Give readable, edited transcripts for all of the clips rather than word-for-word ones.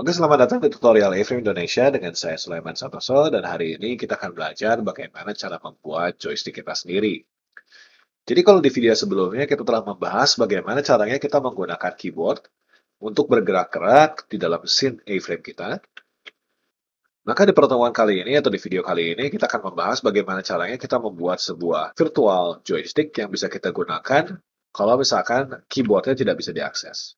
Oke, selamat datang di tutorial A-Frame Indonesia dengan saya Sulaiman Santoso dan hari ini kita akan belajar bagaimana cara membuat joystick kita sendiri. Jadi kalau di video sebelumnya kita telah membahas bagaimana caranya kita menggunakan keyboard untuk bergerak-gerak di dalam scene A-Frame kita. Maka di pertemuan kali ini atau di video kali ini kita akan membahas bagaimana caranya kita membuat sebuah virtual joystick yang bisa kita gunakan kalau misalkan keyboardnya tidak bisa diakses.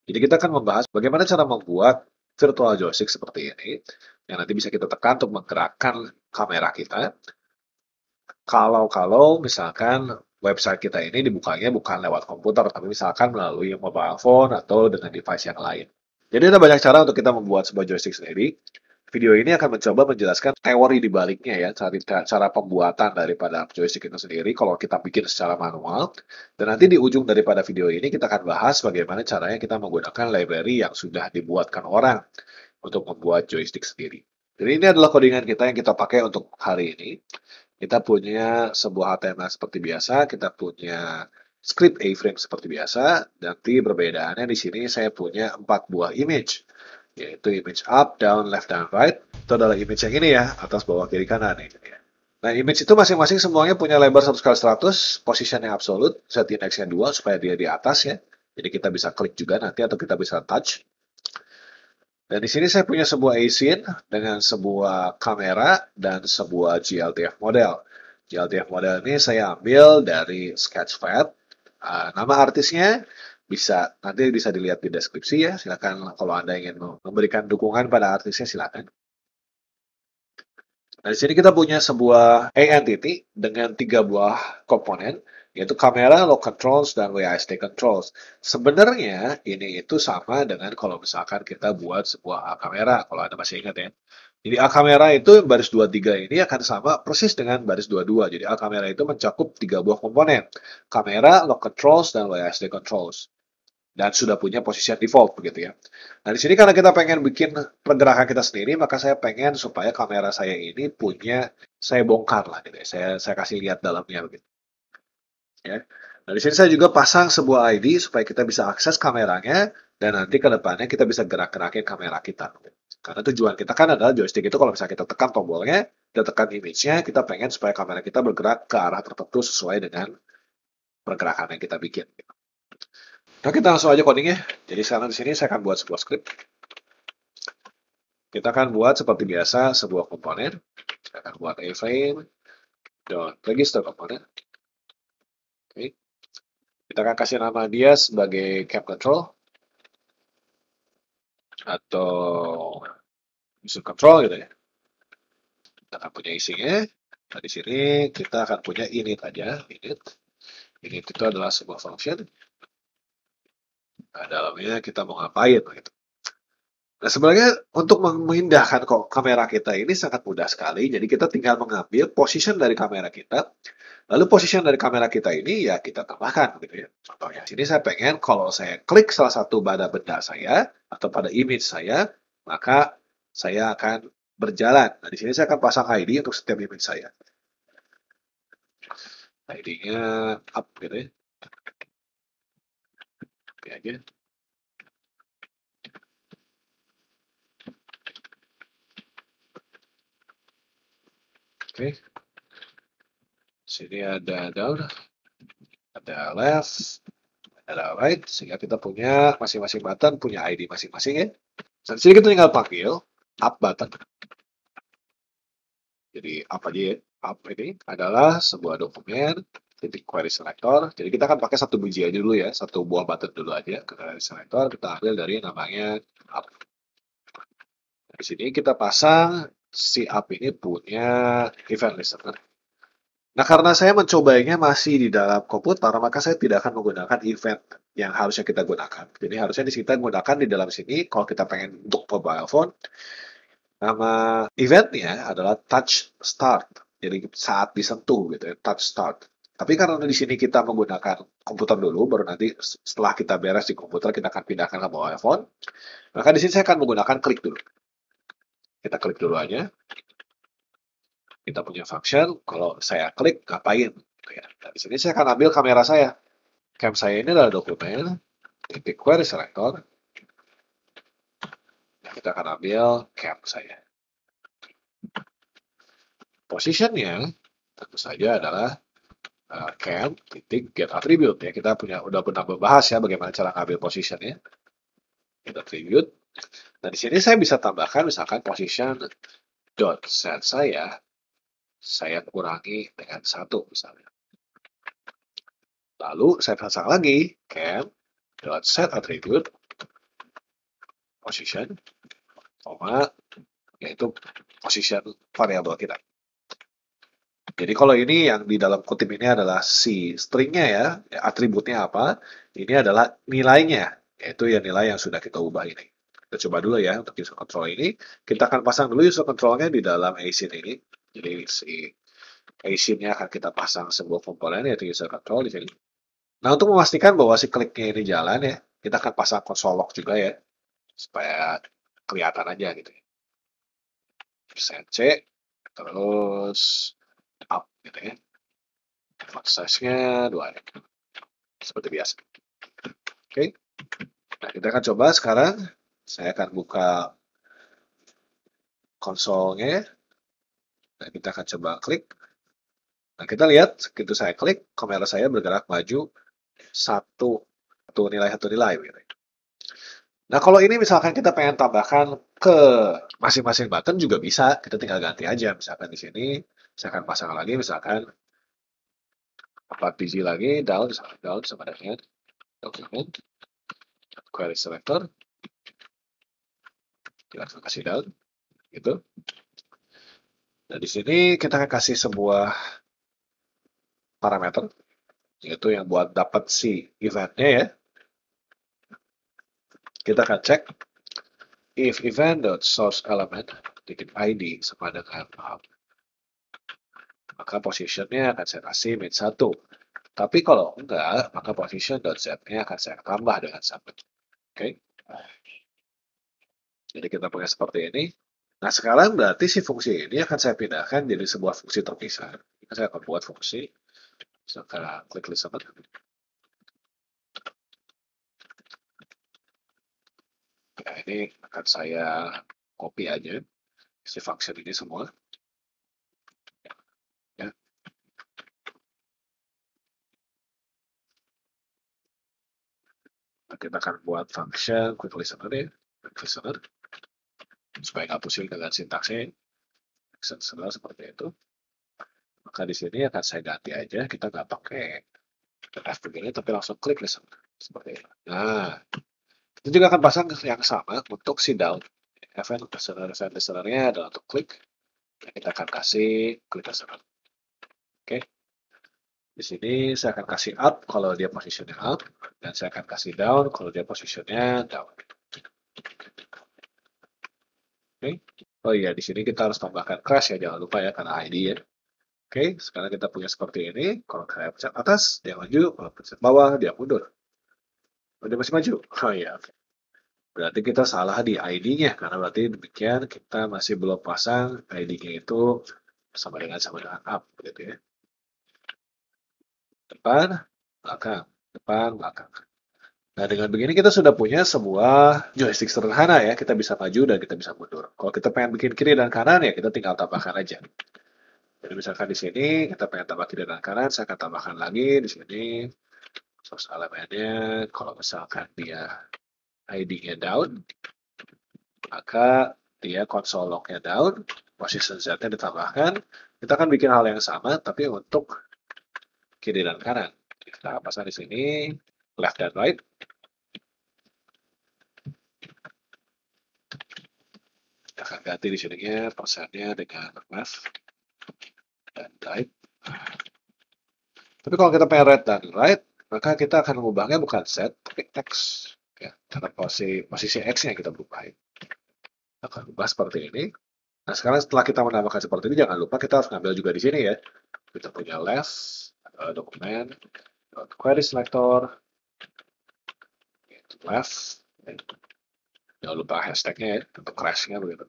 Jadi kita akan membahas bagaimana cara membuat virtual joystick seperti ini, yang nanti bisa kita tekan untuk menggerakkan kamera kita. Kalau misalkan website kita ini dibukanya bukan lewat komputer, tapi misalkan melalui mobile phone atau dengan device yang lain. Jadi ada banyak cara untuk kita membuat sebuah joystick sendiri. Video ini akan mencoba menjelaskan teori di baliknya ya, cara pembuatan daripada joystick itu sendiri kalau kita bikin secara manual. Dan nanti di ujung daripada video ini kita akan bahas bagaimana caranya kita menggunakan library yang sudah dibuatkan orang untuk membuat joystick sendiri. Jadi ini adalah codingan kita yang kita pakai untuk hari ini. Kita punya sebuah HTML seperti biasa, kita punya script A-frame seperti biasa. Nanti perbedaannya di sini saya punya 4 buah image, yaitu image up, down, left, dan right. Itu adalah image yang ini ya, atas, bawah, kiri, kanan. Nah, image itu masing-masing semuanya punya lebar 1x100, positionnya absolute, set indexnya 2 supaya dia di atas ya. Jadi kita bisa klik juga nanti atau kita bisa touch. Dan di sini saya punya sebuah ASIN dengan sebuah kamera dan sebuah GLTF model. GLTF model ini saya ambil dari Sketchpad. Nama artisnya nanti bisa dilihat di deskripsi ya. Silakan kalau Anda ingin memberikan dukungan pada artisnya silakan. Nah, di sini kita punya sebuah entity dengan 3 buah komponen, yaitu kamera, lock controls, dan WASD controls. Sebenarnya ini itu sama dengan kalau misalkan kita buat sebuah A kamera, kalau Anda masih ingat ya. Jadi A kamera itu baris 23 ini akan sama persis dengan baris 22. Jadi A kamera itu mencakup 3 buah komponen, kamera, lock controls, dan WASD controls. Dan sudah punya posisi default begitu ya. Nah, di sini karena kita pengen bikin pergerakan kita sendiri, maka saya pengen supaya kamera saya ini saya bongkar lah gitu ya. Saya kasih lihat dalamnya begitu. Ya. Nah, di sini saya juga pasang sebuah ID supaya kita bisa akses kameranya dan nanti ke depannya kita bisa gerak-gerakin kamera kita. Karena tujuan kita kan adalah joystick itu kalau misalnya kita tekan tombolnya, kita tekan image-nya, kita pengen supaya kamera kita bergerak ke arah tertentu sesuai dengan pergerakan yang kita bikin. Nah, kita langsung aja codingnya. Jadi sekarang di sini saya akan buat sebuah script. Kita akan buat seperti biasa sebuah komponen. Saya akan buat A-frame dot register komponen. Oke. Kita akan kasih nama dia sebagai cap control atau user control gitu ya. Kita akan punya isinya. Nah, di sini kita akan punya init aja. Init itu adalah sebuah function. Nah, dalamnya kita mau ngapain gitu. Nah, sebenarnya untuk memindahkan kamera kita ini sangat mudah sekali. Jadi kita tinggal mengambil position dari kamera kita. Lalu position dari kamera kita ini ya kita tambahkan gitu ya. Contohnya, sini saya pengen kalau saya klik salah satu pada benda saya atau pada image saya, maka saya akan berjalan. Nah, di sini saya akan pasang ID untuk setiap image saya. ID-nya up gitu ya. Oke aja. Oke. Sini ada down, ada left, ada right, sehingga kita punya masing-masing button punya ID masing-masing ya. Dan sini kita tinggal panggil up button. Jadi up aja ya. Up ini adalah sebuah dokumen titik query selector. Jadi kita akan pakai satu biji aja dulu ya, satu buah button dulu aja ke query selector. Kita ambil dari namanya up. Di sini kita pasang si up ini punya event listener. Nah, karena saya mencobanya masih di dalam komputer, maka saya tidak akan menggunakan event yang harusnya kita gunakan. Jadi harusnya di kita gunakan di dalam sini, kalau kita pengen untuk mobile phone, nama eventnya adalah touch start. Jadi saat disentuh gitu ya, touch start. Tapi karena di sini kita menggunakan komputer dulu, baru nanti setelah kita beres di komputer, kita akan pindahkan ke mobile phone. Maka di sini saya akan menggunakan klik dulu. Kita klik dulu aja. Kita punya function, kalau saya klik, ngapain? Nah, di sini saya akan ambil kamera saya. Cam saya ini adalah dokumen, titik query selector. kita akan ambil cam saya. Positionnya tentu saja adalah cam titik get attribute ya. Kita udah pernah membahas ya bagaimana cara ngambil positionnya. Get attribute. Nah di sini saya bisa tambahkan misalkan position dot set saya kurangi dengan 1 misalnya. Lalu saya pasang lagi cam dot set attribute position, yaitu position variabel kita. Jadi kalau ini yang di dalam kutip ini adalah si stringnya ya, atributnya apa? Ini adalah nilainya, yaitu ya nilai yang sudah kita ubah ini. Kita coba dulu ya untuk user control ini. Kita akan pasang dulu user controlnya di dalam async ini. Jadi si async-nya akan kita pasang sebuah komponen yaitu user control di sini. Nah untuk memastikan bahwa si kliknya ini jalan ya, kita akan pasang console log juga ya, supaya kelihatan aja gitu ya. %C, terus up gitu ya. Font size-nya 2 ya. Seperti biasa. Oke. Nah, kita akan coba sekarang. Saya akan buka konsolnya. Nah, kita akan coba klik. Nah, kita lihat, begitu saya klik, kamera saya bergerak maju satu nilai. Gitu. Nah, kalau ini misalkan kita pengen tambahkan ke masing-masing button juga bisa. Kita tinggal ganti aja. Misalkan di sini, saya akan pasang lagi, misalkan 4 biji lagi, down sama dengan document, query selector, kita akan kasih down, gitu. Nah, di sini kita akan kasih sebuah parameter, yaitu yang buat dapat si eventnya ya. Kita akan cek if event.sourceElement .id sama dengan maka positionnya akan saya kasih min 1. Tapi kalau enggak, maka position.z-nya akan saya tambah dengan 1. Oke. Jadi kita punya seperti ini. Nah, sekarang berarti si fungsi ini akan saya pindahkan jadi sebuah fungsi terpisah. Saya akan buat fungsi. Sekarang klik listener. Nah, ini akan saya copy aja si function ini semua. Ya. Nah, kita akan buat function quick listener ya. Quick listener. Supaya nggak pusing dengan sintaksnya. Listener seperti itu. Maka di sini akan saya ganti aja. Kita nggak pakai F begini, tapi langsung klik listener. Seperti itu. Nah, kita juga akan pasang yang sama untuk si down. Event listener-nya adalah untuk klik. Nah, kita akan kasih klik listener. Oke. Di sini saya akan kasih up kalau dia positionnya up, dan saya akan kasih down kalau dia positionnya down. Oke. Oh iya, di sini kita harus tambahkan crash ya, jangan lupa ya, karena ID ya. Oke, sekarang kita punya seperti ini. Kalau saya pencet atas, dia maju. Kalau pencet bawah, dia mundur. Oh, dia masih maju. Oh iya, oke. Berarti kita salah di ID-nya, karena berarti demikian kita masih belum pasang ID-nya itu sama dengan up, gitu ya. Depan, belakang. Nah, dengan begini kita sudah punya sebuah joystick sederhana ya. Kita bisa maju dan kita bisa mundur. Kalau kita pengen bikin kiri dan kanan ya kita tinggal tambahkan aja. Jadi misalkan di sini kita pengen tambah kiri dan kanan, saya akan tambahkan lagi di sini source elemennya. Kalau misalkan dia ID-nya down, maka dia console log-nya down, position Z-nya ditambahkan. Kita akan bikin hal yang sama, tapi untuk kiri dan kanan. Kita pasang di sini left dan right. Kita akan ganti di sininya persennya dengan left dan right. Tapi kalau kita pengen right dan right, maka kita akan mengubahnya bukan set, tapi X. Ya, karena posisi X-nya kita berubah. Kita akan ubah seperti ini. Nah, sekarang setelah kita menambahkan seperti ini, jangan lupa kita harus ngambil juga di sini ya. Kita punya left, dokumen, query selector, left, jangan lupa hashtagnya ya, untuk crash-nya begitu.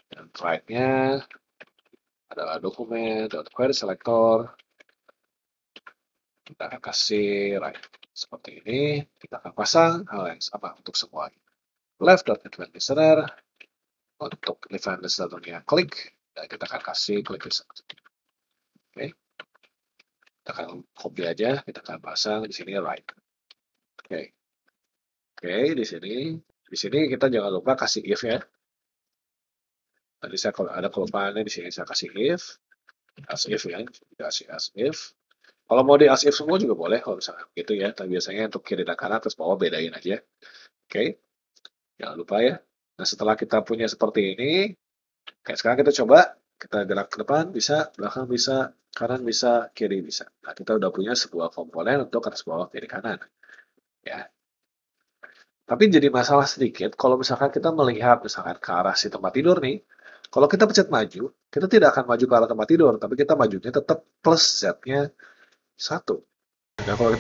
Dan right-nya adalah dokumen, query selector, kita akan kasih right seperti ini, kita akan pasang hal yang sama untuk semuanya. left.event listener. Untuk event listener-nya klik, dan kita akan kasih klik listener. Oke. Kita akan copy aja, kita akan pasang di sini right. Oke. Oke, di sini kita jangan lupa kasih if ya. Tadi saya kalau ada kelupaan di sini saya kasih if, as if ya, kasih as if. Kalau mau di as if semua juga boleh kalau misalnya gitu ya. Tapi biasanya untuk kiri dan kanan terus bawah bedain aja. Oke, jangan lupa ya. Nah setelah kita punya seperti ini, kayak sekarang kita coba kita gerak ke depan bisa, belakang bisa, kanan bisa, kiri bisa. Nah kita udah punya sebuah komponen untuk atas bawah kiri kanan. Ya. Tapi jadi masalah sedikit kalau misalkan kita melihat misalkan ke arah si tempat tidur nih, kalau kita pencet maju, kita tidak akan maju ke arah tempat tidur, tapi kita majunya tetap plus Z-nya 1. Nah, kalau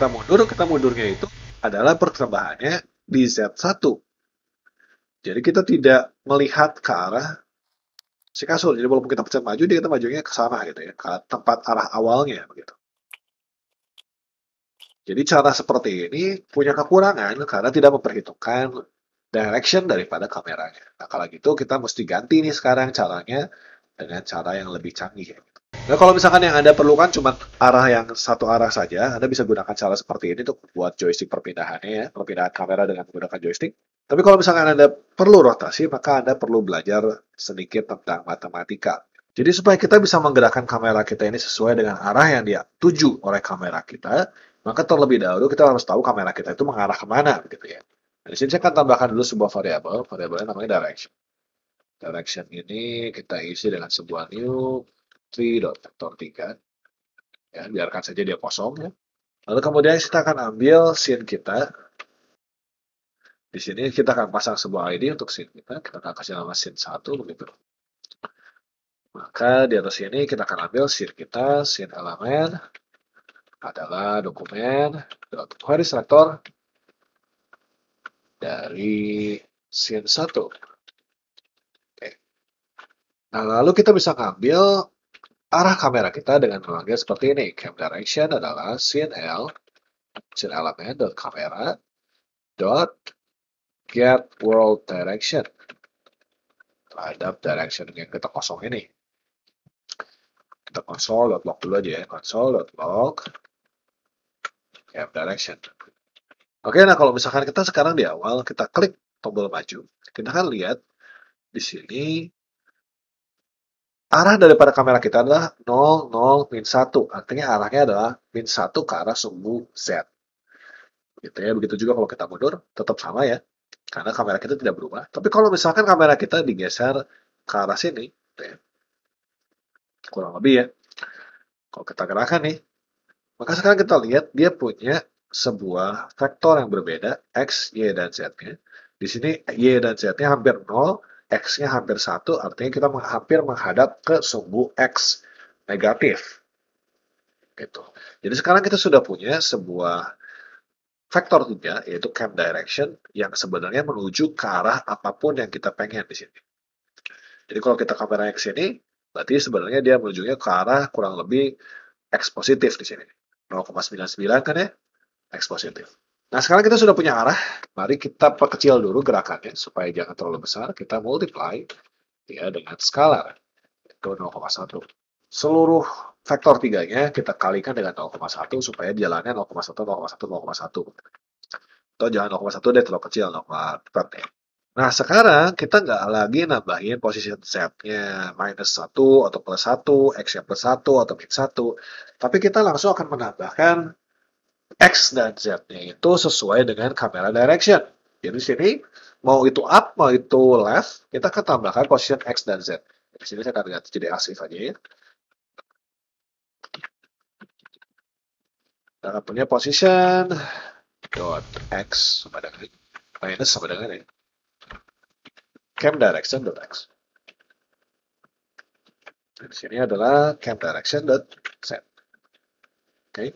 kita mundurnya itu adalah pertambahannya di Z1. Jadi kita tidak melihat ke arah si kasur. Jadi walaupun kita pencet maju, kita majunya ke sana gitu ya, ke tempat arah awalnya begitu. Jadi cara seperti ini punya kekurangan karena tidak memperhitungkan direction daripada kameranya. Nah, kalau gitu kita mesti ganti nih sekarang caranya dengan cara yang lebih canggih. Nah, kalau misalkan yang Anda perlukan cuma arah yang satu arah saja, Anda bisa gunakan cara seperti ini untuk buat joystick perpindahannya ya, perpindahan kamera dengan menggunakan joystick. Tapi kalau misalkan Anda perlu rotasi, maka Anda perlu belajar sedikit tentang matematika. Jadi supaya kita bisa menggerakkan kamera kita ini sesuai dengan arah yang dia tuju oleh kamera kita, maka terlebih dahulu kita harus tahu kamera kita itu mengarah kemana, begitu ya. Nah, di sini saya akan tambahkan dulu sebuah variabelnya namanya direction. Direction ini kita isi dengan sebuah new 3.vector3. Ya, biarkan saja dia kosong ya. Lalu kemudian kita akan ambil scene kita. Di sini kita akan pasang sebuah ID untuk scene kita. Kita akan kasih nama scene 1 begitu. Maka di atas sini kita akan ambil scene kita, scene elemen adalah dokumen query selector dari scene 1. Oke. Nah, lalu kita bisa ngambil arah kamera kita dengan memanggil seperti ini. Cam direction adalah scene element .camera get world direction terhadap direction yang kita kosong ini. Kita console.log dulu aja ya, console.log cam direction. Oke, nah kalau misalkan kita sekarang di awal kita klik tombol maju, kita akan lihat di sini arah daripada kamera kita adalah 0, 0, min 1. Artinya arahnya adalah min 1 ke arah sumbu Z. Gitu ya, begitu juga kalau kita mundur, tetap sama ya. Karena kamera kita tidak berubah. Tapi kalau misalkan kamera kita digeser ke arah sini, gitu ya, kurang lebih ya. Kalau kita gerakan nih, maka sekarang kita lihat dia punya sebuah vektor yang berbeda, X, Y, dan Z-nya. Di sini Y dan Z-nya hampir 0, X-nya hampir 1, artinya kita hampir menghadap ke sumbu X negatif. Gitu. Jadi sekarang kita sudah punya sebuah vektor 3, yaitu cam direction, yang sebenarnya menuju ke arah apapun yang kita pengen di sini. Jadi kalau kita kamera X ini, berarti sebenarnya dia menujunya ke arah kurang lebih X positif di sini. 0,99 kan ya, X positif. Nah, sekarang kita sudah punya arah. Mari kita perkecil dulu gerakannya supaya jangan terlalu besar. Kita multiply ya dengan skalar itu 0,1. Seluruh vektor 3-nya kita kalikan dengan 0,1 supaya jalannya 0,1, 0,1, 0,1. Atau jangan 0,1 deh, terlalu kecil, 0,4 ya. Nah, sekarang kita nggak lagi nambahin posisi Z-nya minus 1 atau plus 1, X-nya plus 1 atau min 1. Tapi kita langsung akan menambahkan X dan Z-nya itu sesuai dengan kamera direction. Jadi di sini, mau itu up, mau itu left, kita akan tambahkan position X dan Z. Di sini saya akan ganti jadi asif aja ya. Kita akan punya position dot X sama dengan minus sama dengan ya. Cam direction dot X. Di sini adalah cam direction dot Z. Oke.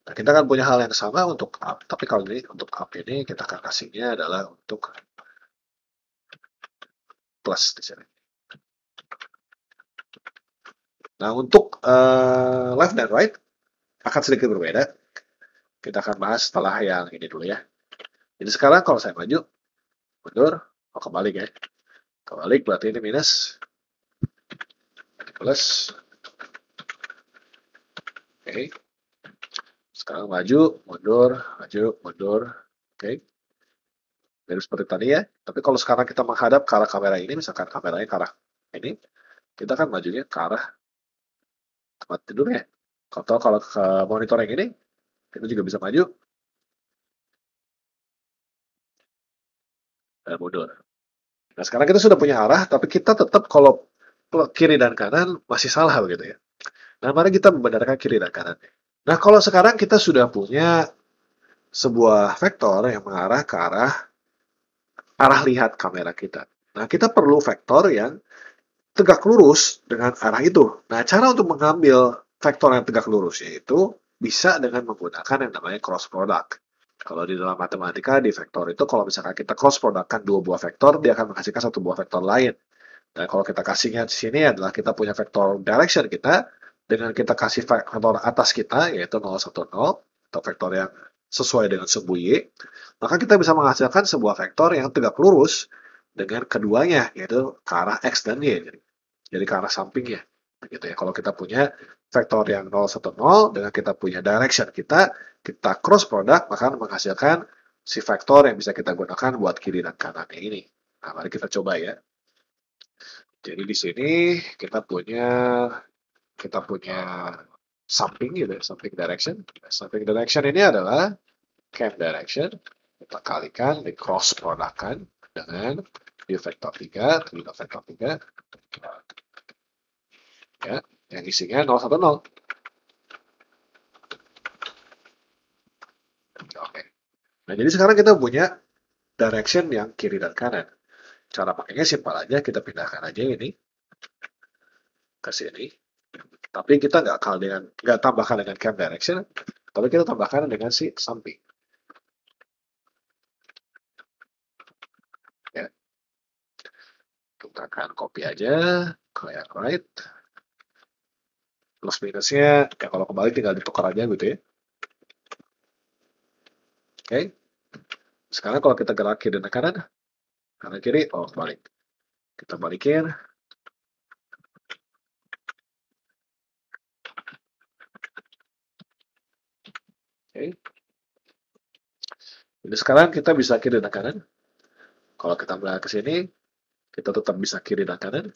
Nah, kita akan punya hal yang sama untuk up, tapi kalau ini untuk up ini kita akan kasihnya adalah untuk plus di sini. Nah, untuk left dan right akan sedikit berbeda. Kita akan bahas setelah yang ini dulu ya. Jadi sekarang kalau saya maju, mundur, Oh, kebalik ya. Kebalik berarti ini minus, ini plus. Oke. Sekarang maju, mundur, maju, mundur. Oke. Mirip seperti tadi ya. Tapi kalau sekarang kita menghadap ke arah kamera ini, misalkan kameranya ke arah ini, kita kan majunya ke arah tempat tidurnya. Atau kalau ke monitor yang ini, kita juga bisa maju dan mundur. Nah, sekarang kita sudah punya arah, tapi kita tetap kalau kiri dan kanan masih salah begitu ya. Nah, mari kita membenarkan kiri dan kanan. Nah, kalau sekarang kita sudah punya sebuah vektor yang mengarah ke arah lihat kamera kita. Nah, kita perlu vektor yang tegak lurus dengan arah itu. Nah, cara untuk mengambil vektor yang tegak lurus yaitu bisa dengan menggunakan yang namanya cross product. Kalau di dalam matematika, di vektor itu kalau misalkan kita cross productkan dua buah vektor, dia akan menghasilkan satu buah vektor lain. Dan kalau kita kasihnya di sini adalah kita punya vektor direction kita, dengan kita kasih vektor atas kita, yaitu 0, 1, 0, atau vektor yang sesuai dengan sumbu Y, maka kita bisa menghasilkan sebuah vektor yang tegak lurus dengan keduanya, yaitu ke arah X dan Y. Jadi ke arah sampingnya. Begitu ya. Kalau kita punya vektor yang 0, 1, 0, dengan kita punya direction kita cross product, maka menghasilkan si vektor yang bisa kita gunakan buat kiri dan kanannya ini. Nah, mari kita coba ya. Jadi di sini kita punya samping gitu ya, samping direction. Samping direction ini adalah cam direction. Kita kalikan, di cross productkan dengan di vektor 3, vektor 3. Ya, yang isinya 0, 1, 0. Oke. Nah, jadi sekarang kita punya direction yang kiri dan kanan. Cara pakainya simpel aja, kita pindahkan aja ini ke sini. Tapi kita nggak tambahkan dengan cam direction, tapi kita tambahkan dengan si samping. Ya. Kita akan copy aja ke yang right. Plus minusnya, ya kalau kembali tinggal ditukar aja gitu ya. Oke. Sekarang kalau kita gerak kiri dan kanan kiri, oh balik. Kita balikin. Oke. Jadi sekarang kita bisa kiri dan kanan. Kalau kita melihat ke sini, kita tetap bisa kiri dan kanan.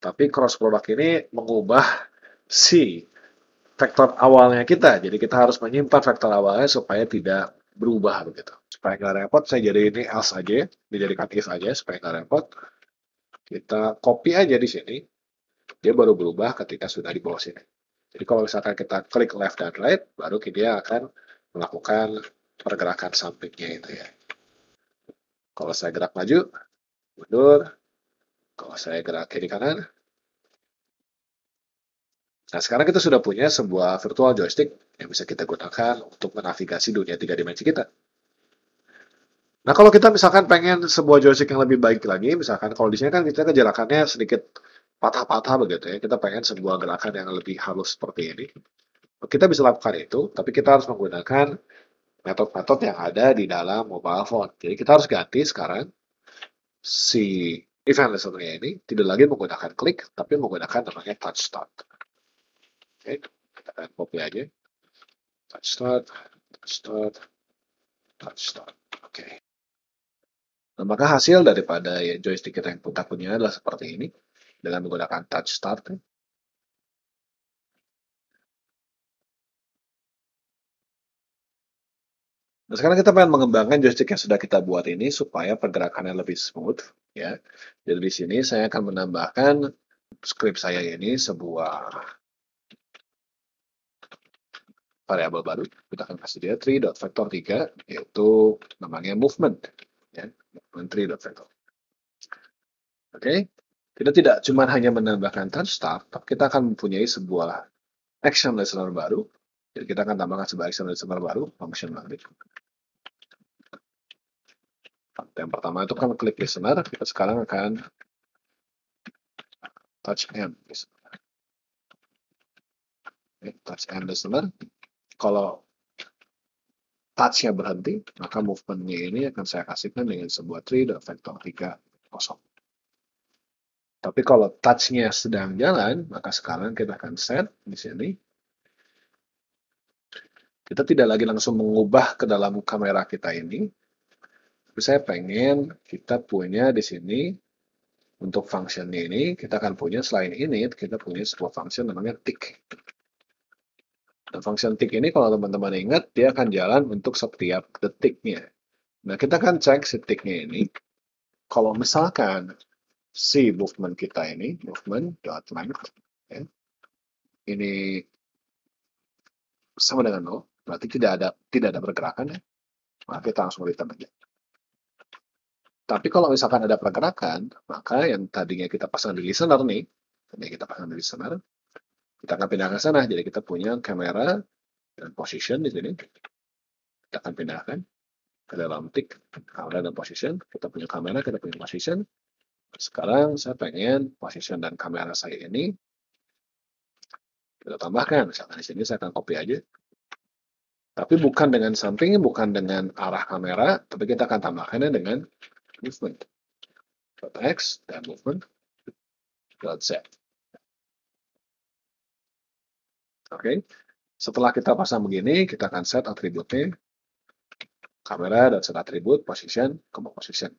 Tapi cross product ini mengubah si vektor awalnya kita. Jadi kita harus menyimpan vektor awalnya supaya tidak berubah begitu. Supaya nggak repot, saya jadi ini else aja, dijadikan if aja supaya nggak repot. Kita copy aja di sini, dia baru berubah ketika sudah di bawah sini. Jadi kalau misalkan kita klik left dan right, baru dia akan melakukan pergerakan sampingnya itu ya. Kalau saya gerak maju, mundur. Kalau saya gerak kiri kanan. Nah, sekarang kita sudah punya sebuah virtual joystick yang bisa kita gunakan untuk menavigasi dunia 3 dimensi kita. Nah, kalau kita misalkan pengen sebuah joystick yang lebih baik lagi, misalkan kalau di sini kan kita gerakannya sedikit patah-patah begitu ya, kita pengen sebuah gerakan yang lebih halus seperti ini. Kita bisa lakukan itu, tapi kita harus menggunakan metode-metode yang ada di dalam mobile phone. Jadi kita harus ganti sekarang si event listener ini tidak lagi menggunakan klik, tapi menggunakan namanya touch start. Oke, kita akan copy aja. Touch start, touch start, touch start. Oke. Nah, maka hasil daripada ya, joystick kita yang kita punya adalah seperti ini dengan menggunakan touch start. Nah, sekarang kita pengen mengembangkan joystick yang sudah kita buat ini supaya pergerakannya lebih smooth, ya. Jadi di sini saya akan menambahkan script saya ini sebuah variabel baru. Kita akan kasih dia 3.vector3, yaitu namanya movement, ya. Movement 3.vector. Oke. Kita tidak cuma hanya menambahkan touch start, tapi kita akan mempunyai sebuah action listener baru. Jadi kita akan tambahkan sebuah action listener baru, function baru. Yang pertama itu kan klik listener, kita sekarang akan touch and listener. Touch and listener. Kalau touch-nya berhenti, maka movement-nya ini akan saya kasihkan dengan sebuah tree dan vektor 3, 0. Tapi kalau touch-nya sedang jalan, maka sekarang kita akan set di sini. Kita tidak lagi langsung mengubah ke dalam kamera kita ini. Tapi saya pengen kita punya di sini, untuk function-nya ini, kita akan punya selain ini, kita punya sebuah function namanya tick. Dan function tick ini kalau teman-teman ingat, dia akan jalan untuk setiap detiknya. Nah, kita akan cek si tick-nya ini. Kalau misalkan si movement kita ini, movement.length, ya, ini sama dengan 0, berarti tidak ada pergerakan ya. Maka kita langsung return aja. Tapi kalau misalkan ada pergerakan, maka yang tadinya kita pasang di listener nih, kita akan pindah ke sana. Jadi kita punya kamera dan position di sini. Kita akan pindahkan ke dalam tick, kamera dan position. Kita punya kamera, kita punya position. Sekarang saya pengen position dan kamera saya ini kita tambahkan. Misalkan di sini saya akan copy aja. Tapi bukan dengan samping, bukan dengan arah kamera, tapi kita akan tambahkannya dengan movement. .x dan movement .z. Oke. Setelah kita pasang begini, kita akan set atributnya kamera dan set atribut position, position.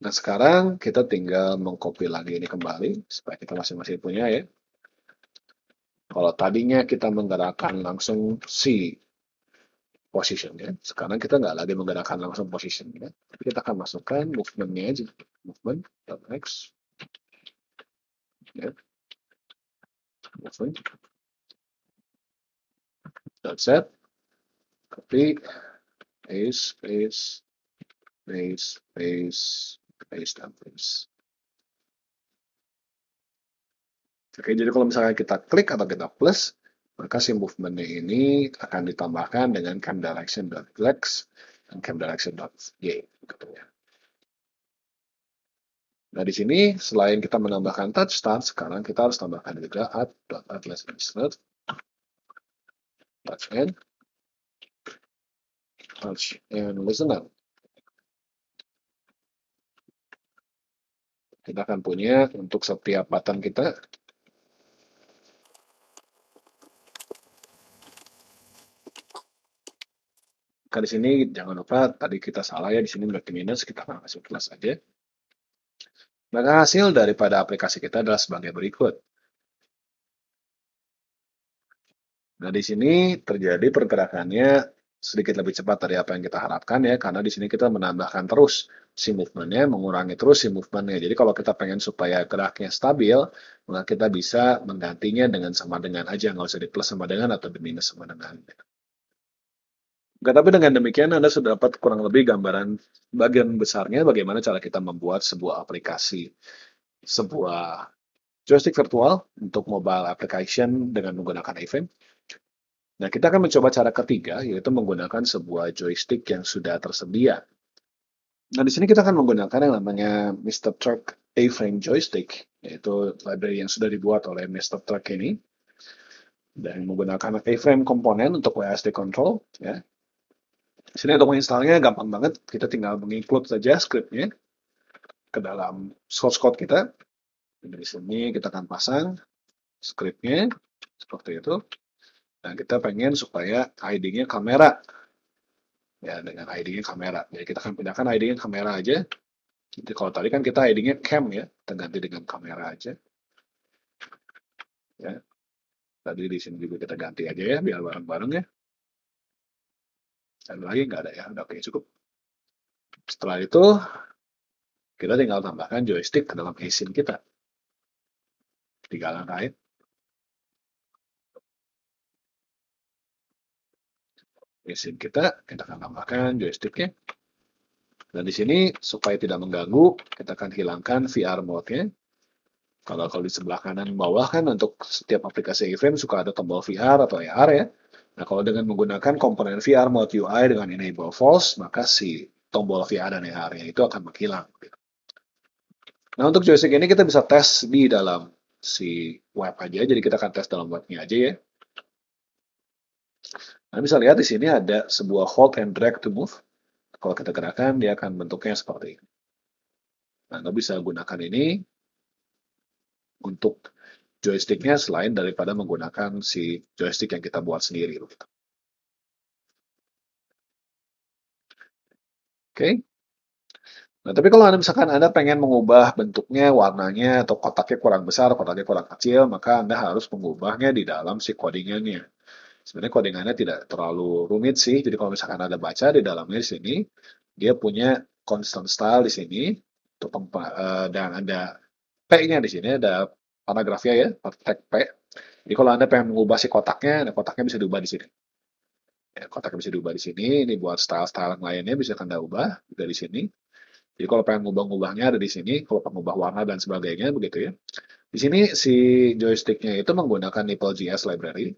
Nah, sekarang kita tinggal mengcopy lagi ini kembali supaya kita masing-masing punya ya. Kalau tadinya kita menggerakkan langsung si position ya, sekarang kita nggak lagi menggerakkan langsung position ya. Tapi kita akan masukkan movement-nya aja, movement.x ya. Movement .z, copy, paste, dan paste. Oke, jadi kalau misalnya kita klik atau kita plus, maka si movement-nya ini akan ditambahkan dengan camDirection.x dan camDirection.y. Gitu ya. Nah, di sini selain kita menambahkan touch start, sekarang kita harus tambahkan juga add.addLessInsert, touch and listener. Kita akan punya untuk setiap button kita. Di sini jangan lupa tadi kita salah ya, di sini berarti minus, kita akan kasih plus aja. Maka hasil daripada aplikasi kita adalah sebagai berikut. Nah, di sini terjadi pergerakannya sedikit lebih cepat dari apa yang kita harapkan ya, karena di sini kita menambahkan terus si movement-nya, mengurangi terus si movement-nya. Jadi kalau kita pengen supaya geraknya stabil, maka kita bisa menggantinya dengan sama dengan aja, nggak usah di plus sama dengan atau di minus sama dengan. Tapi dengan demikian Anda sudah dapat kurang lebih gambaran bagian besarnya bagaimana cara kita membuat sebuah aplikasi, sebuah joystick virtual untuk mobile application dengan menggunakan iframe. Nah, kita akan mencoba cara ketiga, yaitu menggunakan sebuah joystick yang sudah tersedia. Nah, di sini kita akan menggunakan yang namanya Mr. Truck A-Frame Joystick, yaitu library yang sudah dibuat oleh Mr. Truck ini. Dan menggunakan A-Frame komponen untuk WASD control. Ya. Di sini untuk menginstalnya gampang banget, kita tinggal menginclude saja scriptnya ke dalam source code kita. Dan di sini kita akan pasang scriptnya seperti itu. Dan kita pengen supaya ID-nya kamera. Ya, dengan ID-nya kamera. Jadi kita akan pindahkan ID-nya kamera aja. Jadi kalau tadi kan kita ID-nya cam ya, kita ganti dengan kamera aja. Ya. Tadi di sini juga kita ganti aja ya, biar bareng-bareng ya. Dan lagi nggak ada ya, udah oke cukup. Setelah itu, kita tinggal tambahkan joystick ke dalam async kita. 3 langkah ya. Async kita akan tambahkan joysticknya. Dan di sini, supaya tidak mengganggu, kita akan hilangkan VR mode-nya. Kalau di sebelah kanan bawah kan untuk setiap aplikasi iframe suka ada tombol VR atau AR ya. Nah, kalau dengan menggunakan komponen VR mode UI dengan enable false, maka si tombol VR dan AR-nya itu akan menghilang. Nah, untuk joystick ini kita bisa tes di dalam si web aja, jadi kita akan tes dalam webnya aja ya. Anda bisa lihat di sini ada sebuah hold and drag to move. Kalau kita gerakan, dia akan bentuknya seperti ini. Nah, Anda bisa gunakan ini untuk joysticknya selain daripada menggunakan si joystick yang kita buat sendiri. Oke. Nah, tapi kalau misalkan Anda pengen mengubah bentuknya, warnanya, atau kotaknya kurang besar, kotaknya kurang kecil, maka Anda harus mengubahnya di dalam si codingannya. Sebenarnya codingannya tidak terlalu rumit sih, jadi kalau misalkan Anda baca di dalamnya di sini, dia punya constant style di sini, dan ada P-nya di sini, ada paragrafnya ya, tag P. Jadi kalau Anda pengen mengubah si kotaknya, nah kotaknya bisa diubah di sini. Ya, kotaknya bisa diubah di sini, ini buat style-style yang lainnya bisa Anda ubah juga di sini. Jadi kalau pengen ngubah-ngubahnya ada di sini, kalau pengen ngubah warna dan sebagainya begitu ya. Di sini si joysticknya itu menggunakan Nipple.js library.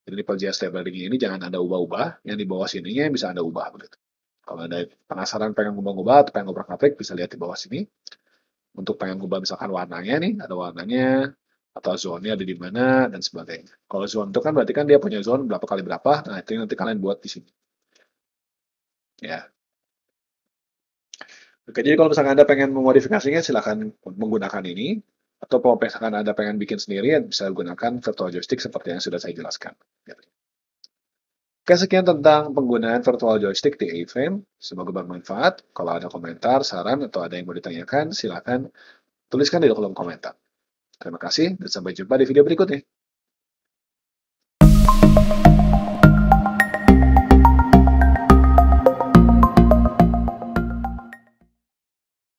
Jadi Nipple.js library ini jangan Anda ubah-ubah, yang di bawah sininya bisa Anda ubah begitu. Kalau Anda penasaran pengen ngubah-ngubah atau pengen ngubah-ngabrik bisa lihat di bawah sini. Untuk pengen ngubah misalkan warnanya nih, ada warnanya, atau zone-nya ada di mana, dan sebagainya. Kalau zone itu kan berarti kan dia punya zone berapa kali berapa, nah itu nanti kalian buat di sini. Ya. Oke, jadi kalau misalkan Anda pengen memodifikasinya, silakan menggunakan ini. Atau kalau misalkan Anda pengen bikin sendiri, ya bisa gunakan virtual joystick seperti yang sudah saya jelaskan. Oke, sekian tentang penggunaan virtual joystick di A-Frame. Semoga bermanfaat. Kalau ada komentar, saran, atau ada yang mau ditanyakan, silakan tuliskan di kolom komentar. Terima kasih, dan sampai jumpa di video berikutnya.